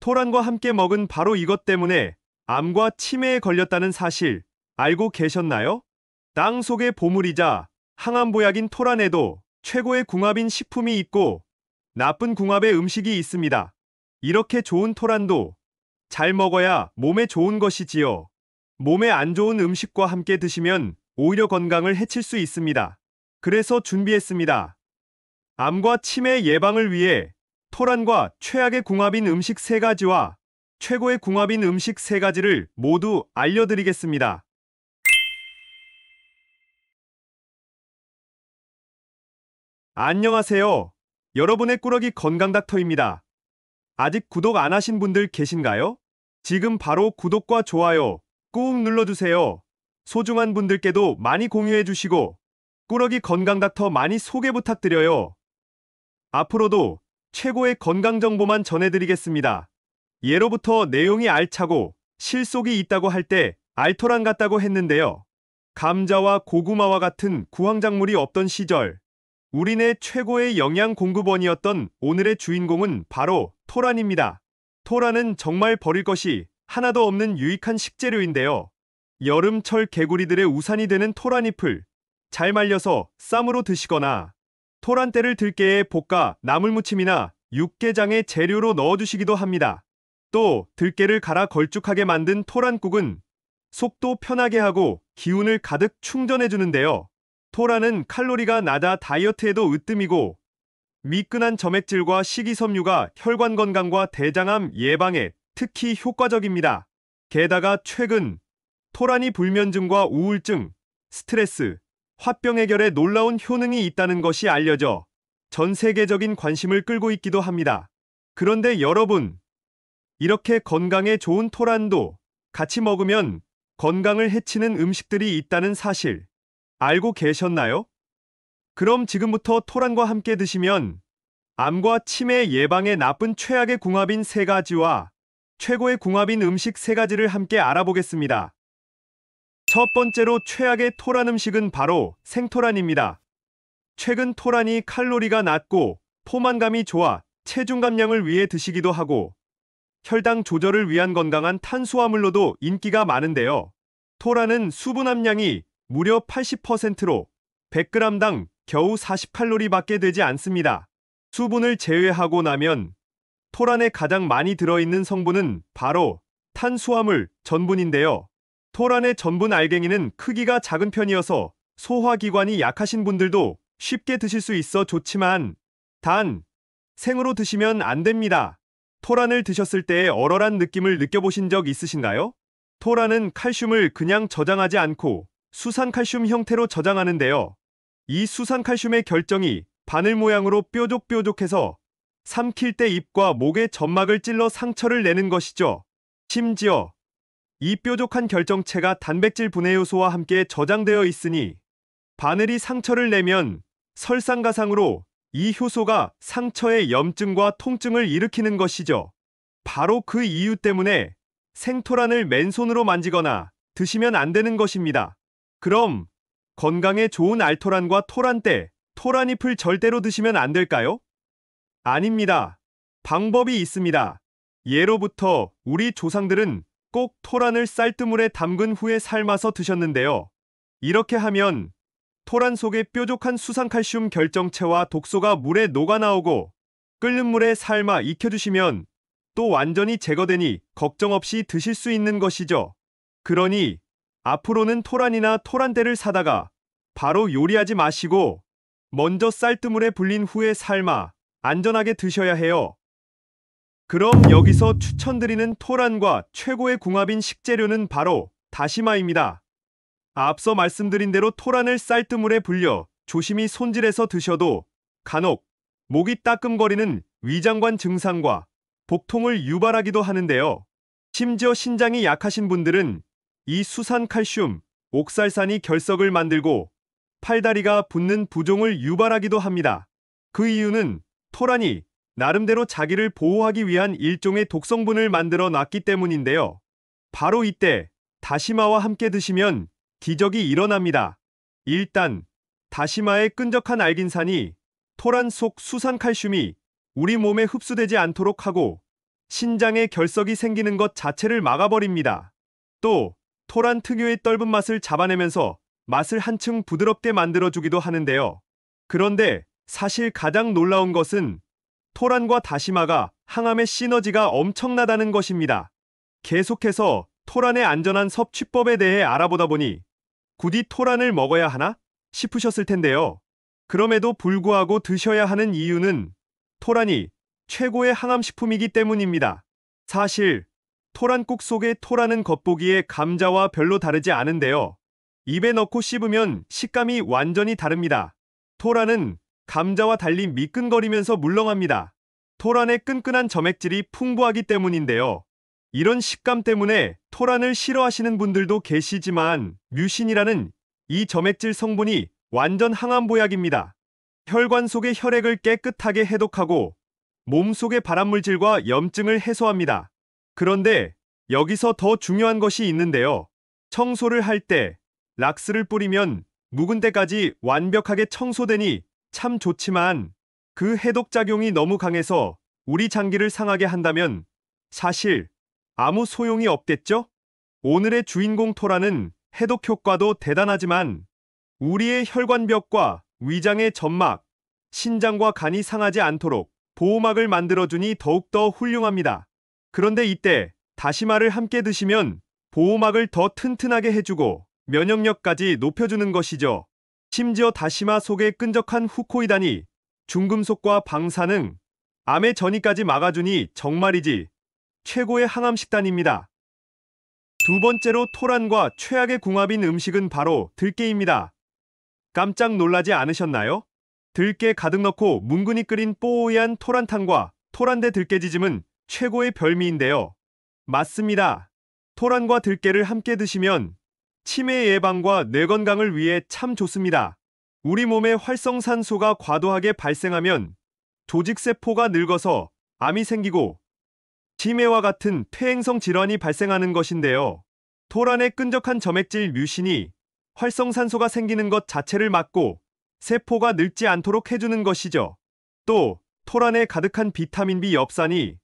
토란과 함께 먹은 바로 이것 때문에 암과 치매에 걸렸다는 사실 알고 계셨나요? 땅 속의 보물이자 항암보약인 토란에도 최고의 궁합인 식품이 있고 나쁜 궁합의 음식이 있습니다. 이렇게 좋은 토란도 잘 먹어야 몸에 좋은 것이지요. 몸에 안 좋은 음식과 함께 드시면 오히려 건강을 해칠 수 있습니다. 그래서 준비했습니다. 암과 치매 예방을 위해 토란과 최악의 궁합인 음식 3가지와 최고의 궁합인 음식 3가지를 모두 알려드리겠습니다. 안녕하세요. 여러분의 꾸러기 건강닥터입니다. 아직 구독 안 하신 분들 계신가요? 지금 바로 구독과 좋아요 꾹 눌러주세요. 소중한 분들께도 많이 공유해주시고 꾸러기 건강닥터 많이 소개 부탁드려요. 앞으로도 최고의 건강정보만 전해드리겠습니다. 예로부터 내용이 알차고 실속이 있다고 할 때 알토란 같다고 했는데요. 감자와 고구마와 같은 구황작물이 없던 시절 우리네 최고의 영양 공급원이었던 오늘의 주인공은 바로 토란입니다. 토란은 정말 버릴 것이 하나도 없는 유익한 식재료인데요. 여름철 개구리들의 우산이 되는 토란잎을 잘 말려서 쌈으로 드시거나 토란대를 들깨에 볶아 나물무침이나 육개장의 재료로 넣어주시기도 합니다. 또 들깨를 갈아 걸쭉하게 만든 토란국은 속도 편하게 하고 기운을 가득 충전해주는데요. 토란은 칼로리가 낮아 다이어트에도 으뜸이고 미끈한 점액질과 식이섬유가 혈관 건강과 대장암 예방에 특히 효과적입니다. 게다가 최근 토란이 불면증과 우울증, 스트레스, 화병 해결에 놀라운 효능이 있다는 것이 알려져 전 세계적인 관심을 끌고 있기도 합니다. 그런데 여러분, 이렇게 건강에 좋은 토란도 같이 먹으면 건강을 해치는 음식들이 있다는 사실 알고 계셨나요? 그럼 지금부터 토란과 함께 드시면 암과 치매 예방에 나쁜 최악의 궁합인 3가지와 최고의 궁합인 음식 3가지를 함께 알아보겠습니다. 첫 번째로 최악의 토란 음식은 바로 생토란입니다. 최근 토란이 칼로리가 낮고 포만감이 좋아 체중 감량을 위해 드시기도 하고 혈당 조절을 위한 건강한 탄수화물로도 인기가 많은데요. 토란은 수분 함량이 무려 80%로 100g당 겨우 40칼로리밖에 되지 않습니다. 수분을 제외하고 나면 토란에 가장 많이 들어있는 성분은 바로 탄수화물, 전분인데요. 토란의 전분 알갱이는 크기가 작은 편이어서 소화기관이 약하신 분들도 쉽게 드실 수 있어 좋지만 단, 생으로 드시면 안 됩니다. 토란을 드셨을 때의 얼얼한 느낌을 느껴보신 적 있으신가요? 토란은 칼슘을 그냥 저장하지 않고 수산칼슘 형태로 저장하는데요. 이 수산칼슘의 결정이 바늘 모양으로 뾰족뾰족해서 삼킬 때 입과 목의 점막을 찔러 상처를 내는 것이죠. 심지어 이 뾰족한 결정체가 단백질 분해 요소와 함께 저장되어 있으니 바늘이 상처를 내면 설상가상으로 이 효소가 상처의 염증과 통증을 일으키는 것이죠. 바로 그 이유 때문에 생토란을 맨손으로 만지거나 드시면 안 되는 것입니다. 그럼 건강에 좋은 알토란과 토란대, 토란잎을 절대로 드시면 안 될까요? 아닙니다. 방법이 있습니다. 예로부터 우리 조상들은 꼭 토란을 쌀뜨물에 담근 후에 삶아서 드셨는데요. 이렇게 하면 토란 속의 뾰족한 수산칼슘 결정체와 독소가 물에 녹아나오고 끓는 물에 삶아 익혀주시면 또 완전히 제거되니 걱정 없이 드실 수 있는 것이죠. 그러니 앞으로는 토란이나 토란대를 사다가 바로 요리하지 마시고 먼저 쌀뜨물에 불린 후에 삶아 안전하게 드셔야 해요. 그럼 여기서 추천드리는 토란과 최고의 궁합인 식재료는 바로 다시마입니다. 앞서 말씀드린 대로 토란을 쌀뜨물에 불려 조심히 손질해서 드셔도 간혹 목이 따끔거리는 위장관 증상과 복통을 유발하기도 하는데요. 심지어 신장이 약하신 분들은 이 수산칼슘, 옥살산이 결석을 만들고 팔다리가 붓는 부종을 유발하기도 합니다. 그 이유는 토란이 나름대로 자기를 보호하기 위한 일종의 독성분을 만들어 놨기 때문인데요. 바로 이때 다시마와 함께 드시면 기적이 일어납니다. 일단 다시마의 끈적한 알긴산이 토란 속 수산칼슘이 우리 몸에 흡수되지 않도록 하고 신장에 결석이 생기는 것 자체를 막아버립니다. 또 토란 특유의 떫은 맛을 잡아내면서 맛을 한층 부드럽게 만들어주기도 하는데요. 그런데 사실 가장 놀라운 것은 토란과 다시마가 항암의 시너지가 엄청나다는 것입니다. 계속해서 토란의 안전한 섭취법에 대해 알아보다 보니 굳이 토란을 먹어야 하나 싶으셨을 텐데요. 그럼에도 불구하고 드셔야 하는 이유는 토란이 최고의 항암식품이기 때문입니다. 사실 토란국 속의 토란은 겉보기에 감자와 별로 다르지 않은데요. 입에 넣고 씹으면 식감이 완전히 다릅니다. 토란은 감자와 달리 미끈거리면서 물렁합니다. 토란의 끈끈한 점액질이 풍부하기 때문인데요. 이런 식감 때문에 토란을 싫어하시는 분들도 계시지만 뮤신이라는 이 점액질 성분이 완전 항암보약입니다. 혈관 속의 혈액을 깨끗하게 해독하고 몸속의 발암물질과 염증을 해소합니다. 그런데 여기서 더 중요한 것이 있는데요. 청소를 할 때 락스를 뿌리면 묵은 때까지 완벽하게 청소되니 참 좋지만 그 해독작용이 너무 강해서 우리 장기를 상하게 한다면 사실 아무 소용이 없겠죠? 오늘의 주인공 토란은 해독 효과도 대단하지만 우리의 혈관벽과 위장의 점막, 신장과 간이 상하지 않도록 보호막을 만들어주니 더욱더 훌륭합니다. 그런데 이때 다시마를 함께 드시면 보호막을 더 튼튼하게 해주고 면역력까지 높여주는 것이죠. 심지어 다시마 속의 끈적한 후코이단이 중금속과 방사능, 암의 전이까지 막아주니 정말이지 최고의 항암식단입니다. 두 번째로 토란과 최악의 궁합인 음식은 바로 들깨입니다. 깜짝 놀라지 않으셨나요? 들깨 가득 넣고 뭉근히 끓인 뽀얀 토란탕과 토란대 들깨지짐은 최고의 별미인데요. 맞습니다. 토란과 들깨를 함께 드시면 치매 예방과 뇌 건강을 위해 참 좋습니다. 우리 몸에 활성산소가 과도하게 발생하면 조직세포가 늙어서 암이 생기고 치매와 같은 퇴행성 질환이 발생하는 것인데요. 토란의 끈적한 점액질 뮤신이 활성산소가 생기는 것 자체를 막고 세포가 늙지 않도록 해주는 것이죠. 또 토란에 가득한 비타민 B 엽산이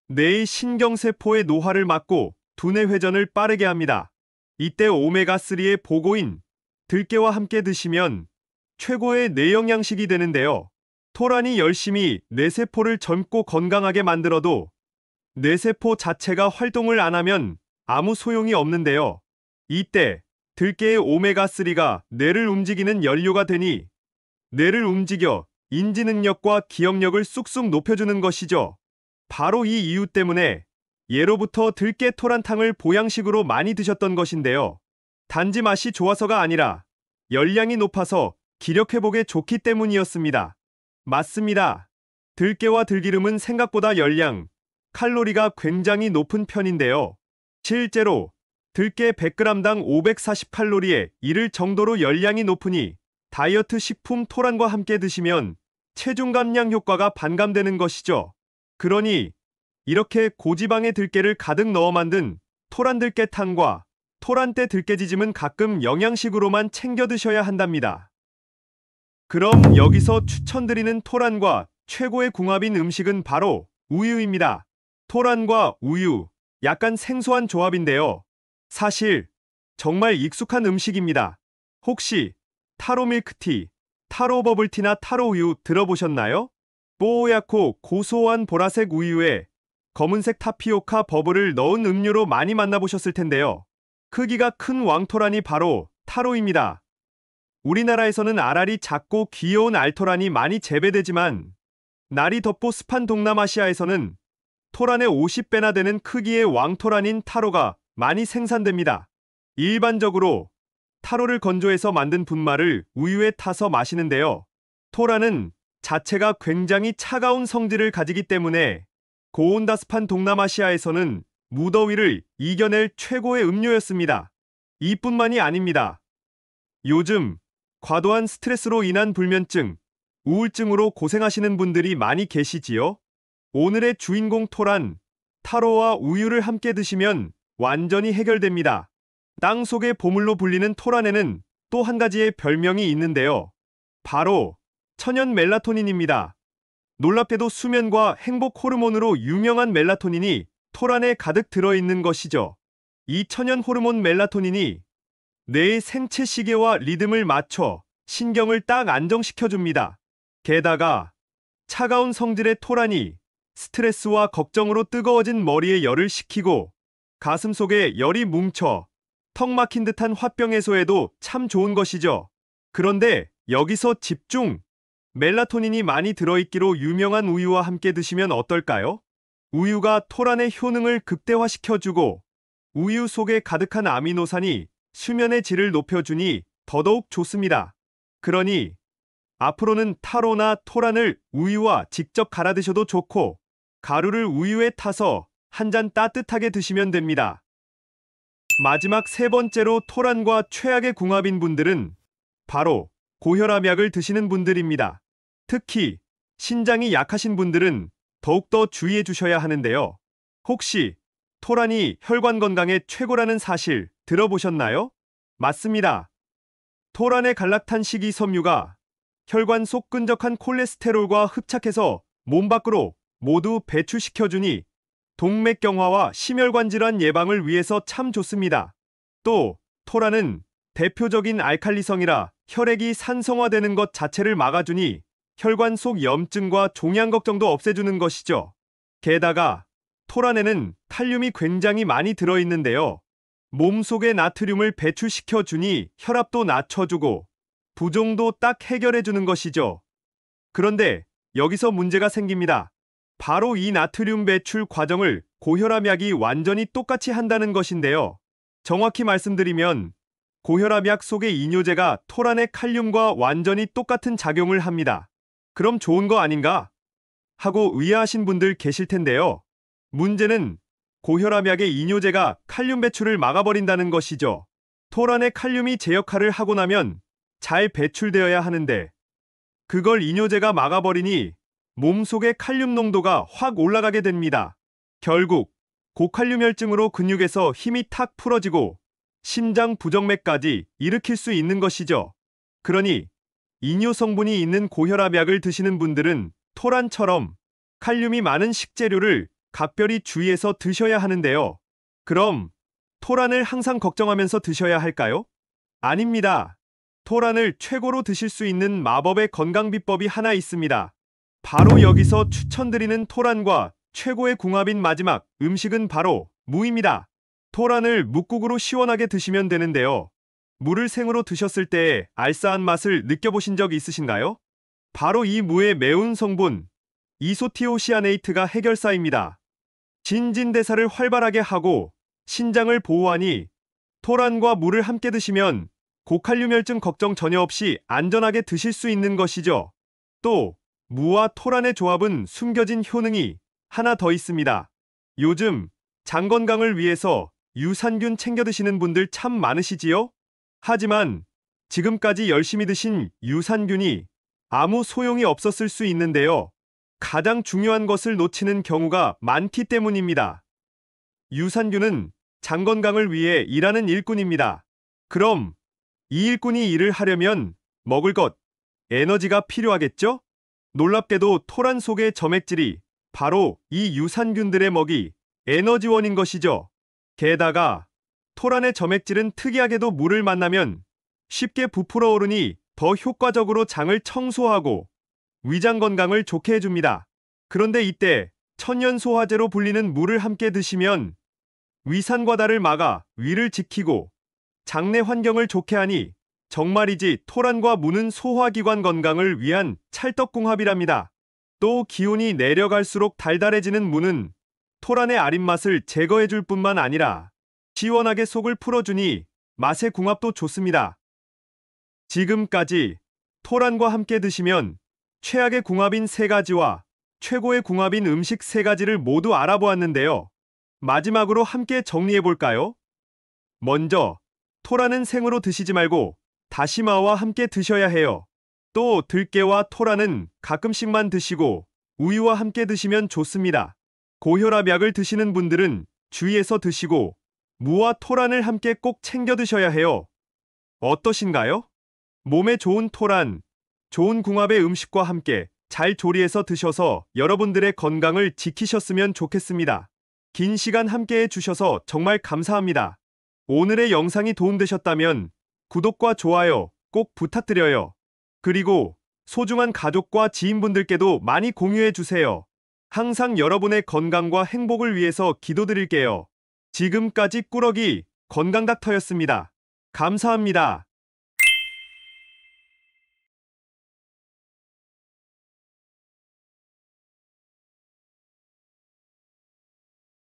뇌의 신경세포의 노화를 막고 두뇌 회전을 빠르게 합니다. 이때 오메가3의 보고인 들깨와 함께 드시면 최고의 뇌영양식이 되는데요. 토란이 열심히 뇌세포를 젊고 건강하게 만들어도 뇌세포 자체가 활동을 안 하면 아무 소용이 없는데요. 이때 들깨의 오메가3가 뇌를 움직이는 연료가 되니 뇌를 움직여 인지 능력과 기억력을 쑥쑥 높여주는 것이죠. 바로 이 이유 때문에 예로부터 들깨 토란탕을 보양식으로 많이 드셨던 것인데요. 단지 맛이 좋아서가 아니라 열량이 높아서 기력 회복에 좋기 때문이었습니다. 맞습니다. 들깨와 들기름은 생각보다 열량, 칼로리가 굉장히 높은 편인데요. 실제로 들깨 100g당 540칼로리에 이를 정도로 열량이 높으니 다이어트 식품 토란과 함께 드시면 체중 감량 효과가 반감되는 것이죠. 그러니 이렇게 고지방의 들깨를 가득 넣어 만든 토란 들깨탕과 토란대 들깨지짐은 가끔 영양식으로만 챙겨 드셔야 한답니다. 그럼 여기서 추천드리는 토란과 최고의 궁합인 음식은 바로 우유입니다. 토란과 우유, 약간 생소한 조합인데요. 사실 정말 익숙한 음식입니다. 혹시 타로 밀크티, 타로 버블티나 타로 우유 들어보셨나요? 뽀얗고 고소한 보라색 우유에 검은색 타피오카 버블을 넣은 음료로 많이 만나보셨을 텐데요. 크기가 큰 왕토란이 바로 타로입니다. 우리나라에서는 알알이 작고 귀여운 알토란이 많이 재배되지만 날이 덥고 습한 동남아시아에서는 토란의 50배나 되는 크기의 왕토란인 타로가 많이 생산됩니다. 일반적으로 타로를 건조해서 만든 분말을 우유에 타서 마시는데요. 토란은 자체가 굉장히 차가운 성질을 가지기 때문에 고온다습한 동남아시아에서는 무더위를 이겨낼 최고의 음료였습니다. 이뿐만이 아닙니다. 요즘 과도한 스트레스로 인한 불면증, 우울증으로 고생하시는 분들이 많이 계시지요? 오늘의 주인공 토란, 타로와 우유를 함께 드시면 완전히 해결됩니다. 땅 속의 보물로 불리는 토란에는 또 한 가지의 별명이 있는데요. 바로 천연 멜라토닌입니다. 놀랍게도 수면과 행복 호르몬으로 유명한 멜라토닌이 토란에 가득 들어있는 것이죠. 이 천연 호르몬 멜라토닌이 뇌의 생체 시계와 리듬을 맞춰 신경을 딱 안정시켜줍니다. 게다가 차가운 성질의 토란이 스트레스와 걱정으로 뜨거워진 머리에 열을 식히고 가슴 속에 열이 뭉쳐 턱 막힌 듯한 화병 해소에도 참 좋은 것이죠. 그런데 여기서 집중! 멜라토닌이 많이 들어있기로 유명한 우유와 함께 드시면 어떨까요? 우유가 토란의 효능을 극대화시켜주고 우유 속에 가득한 아미노산이 수면의 질을 높여주니 더더욱 좋습니다. 그러니 앞으로는 타로나 토란을 우유와 직접 갈아 드셔도 좋고 가루를 우유에 타서 한 잔 따뜻하게 드시면 됩니다. 마지막 세 번째로 토란과 최악의 궁합인 분들은 바로 고혈압약을 드시는 분들입니다. 특히 신장이 약하신 분들은 더욱더 주의해 주셔야 하는데요. 혹시 토란이 혈관 건강에 최고라는 사실 들어보셨나요? 맞습니다. 토란의 갈락탄 식이섬유가 혈관 속 끈적한 콜레스테롤과 흡착해서 몸 밖으로 모두 배출시켜주니 동맥경화와 심혈관 질환 예방을 위해서 참 좋습니다. 또 토란은 대표적인 알칼리성이라 혈액이 산성화되는 것 자체를 막아주니 혈관 속 염증과 종양 걱정도 없애주는 것이죠. 게다가 토란에는 칼륨이 굉장히 많이 들어있는데요. 몸속의 나트륨을 배출시켜주니 혈압도 낮춰주고 부종도 딱 해결해주는 것이죠. 그런데 여기서 문제가 생깁니다. 바로 이 나트륨 배출 과정을 고혈압약이 완전히 똑같이 한다는 것인데요. 정확히 말씀드리면 고혈압약 속의 이뇨제가 토란의 칼륨과 완전히 똑같은 작용을 합니다. 그럼 좋은 거 아닌가? 하고 의아하신 분들 계실 텐데요. 문제는 고혈압약의 이뇨제가 칼륨 배출을 막아버린다는 것이죠. 토란의 칼륨이 제 역할을 하고 나면 잘 배출되어야 하는데 그걸 이뇨제가 막아버리니 몸속의 칼륨 농도가 확 올라가게 됩니다. 결국 고칼륨혈증으로 근육에서 힘이 탁 풀어지고 심장 부정맥까지 일으킬 수 있는 것이죠. 그러니 이뇨 성분이 있는 고혈압약을 드시는 분들은 토란처럼 칼륨이 많은 식재료를 각별히 주의해서 드셔야 하는데요. 그럼 토란을 항상 걱정하면서 드셔야 할까요? 아닙니다. 토란을 최고로 드실 수 있는 마법의 건강 비법이 하나 있습니다. 바로 여기서 추천드리는 토란과 최고의 궁합인 마지막 음식은 바로 무입니다. 토란을 묵국으로 시원하게 드시면 되는데요. 무를 생으로 드셨을 때 알싸한 맛을 느껴보신 적 있으신가요? 바로 이 무의 매운 성분 이소티오시아네이트가 해결사입니다. 진진대사를 활발하게 하고 신장을 보호하니 토란과 무를 함께 드시면 고칼륨혈증 걱정 전혀 없이 안전하게 드실 수 있는 것이죠. 또 무와 토란의 조합은 숨겨진 효능이 하나 더 있습니다. 요즘 장 건강을 위해서 유산균 챙겨 드시는 분들 참 많으시지요? 하지만 지금까지 열심히 드신 유산균이 아무 소용이 없었을 수 있는데요. 가장 중요한 것을 놓치는 경우가 많기 때문입니다. 유산균은 장 건강을 위해 일하는 일꾼입니다. 그럼 이 일꾼이 일을 하려면 먹을 것, 에너지가 필요하겠죠? 놀랍게도 토란 속의 점액질이 바로 이 유산균들의 먹이, 에너지원인 것이죠. 게다가 토란의 점액질은 특이하게도 물을 만나면 쉽게 부풀어 오르니 더 효과적으로 장을 청소하고 위장 건강을 좋게 해줍니다. 그런데 이때 천연소화제로 불리는 물을 함께 드시면 위산과다를 막아 위를 지키고 장내 환경을 좋게 하니 정말이지 토란과 무는 소화기관 건강을 위한 찰떡궁합이랍니다. 또 기온이 내려갈수록 달달해지는 무는 토란의 아린 맛을 제거해줄 뿐만 아니라 시원하게 속을 풀어주니 맛의 궁합도 좋습니다. 지금까지 토란과 함께 드시면 최악의 궁합인 세 가지와 최고의 궁합인 음식 세 가지를 모두 알아보았는데요. 마지막으로 함께 정리해볼까요? 먼저 토란은 생으로 드시지 말고 다시마와 함께 드셔야 해요. 또 들깨와 토란은 가끔씩만 드시고 우유와 함께 드시면 좋습니다. 고혈압약을 드시는 분들은 주의해서 드시고 무와 토란을 함께 꼭 챙겨 드셔야 해요. 어떠신가요? 몸에 좋은 토란, 좋은 궁합의 음식과 함께 잘 조리해서 드셔서 여러분들의 건강을 지키셨으면 좋겠습니다. 긴 시간 함께해 주셔서 정말 감사합니다. 오늘의 영상이 도움되셨다면 구독과 좋아요 꼭 부탁드려요. 그리고 소중한 가족과 지인분들께도 많이 공유해 주세요. 항상 여러분의 건강과 행복을 위해서 기도드릴게요. 지금까지 꾸러기 건강닥터였습니다. 감사합니다.